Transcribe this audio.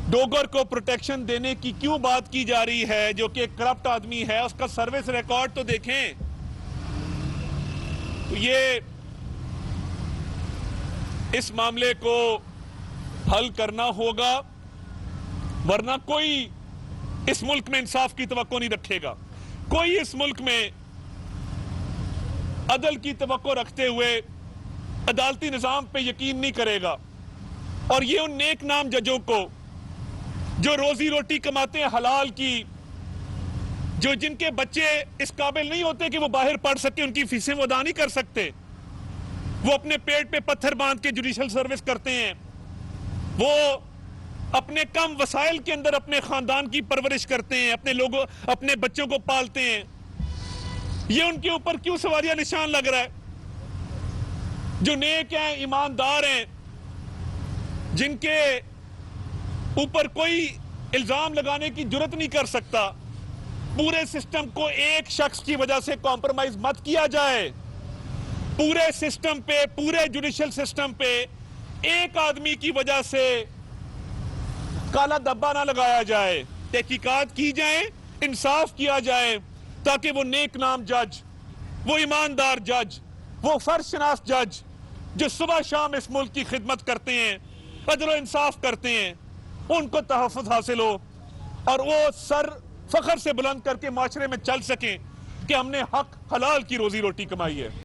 डोगर को प्रोटेक्शन देने की क्यों बात की जा रही है, जो कि एक करप्ट आदमी है? उसका सर्विस रिकॉर्ड तो देखें। तो ये इस मामले को हल करना होगा, वरना कोई इस मुल्क में इंसाफ की तवक्को नहीं रखेगा। कोई इस मुल्क में अदल की तवक्को रखते हुए अदालती निजाम पे यकीन नहीं करेगा। और ये उन नेक नाम जजों को जो रोजी रोटी कमाते हैं हलाल की, जो जिनके बच्चे इस काबिल नहीं होते कि वो बाहर पढ़ सके, उनकी फीसें वो अदा नहीं कर सकते, वो अपने पेट पे पत्थर बांध के जुडिशल सर्विस करते हैं, वो अपने कम वसाइल के अंदर अपने खानदान की परवरिश करते हैं, अपने लोगों अपने बच्चों को पालते हैं। ये उनके ऊपर क्यों सवारिया निशान लग रहा है? जो नेक हैं, ईमानदार हैं, जिनके ऊपर कोई इल्जाम लगाने की जुर्रत नहीं कर सकता, पूरे सिस्टम को एक शख्स की वजह से कॉम्प्रोमाइज मत किया जाए। पूरे सिस्टम पे, पूरे जुडिशल सिस्टम पे एक आदमी की वजह से काला धब्बा ना लगाया जाए। तहकीकात की जाए, इंसाफ किया जाए, ताकि वो नेक नाम जज, वो ईमानदार जज, वो फर्शनास जज जो सुबह शाम इस मुल्क की खिदमत करते हैं, अदल और इंसाफ करते हैं, उनको तहफ़्फ़ुज़ हासिल हो और वो सर फख्र से बुलंद करके माशरे में चल सकें कि हमने हक हलाल की रोजी रोटी कमाई है।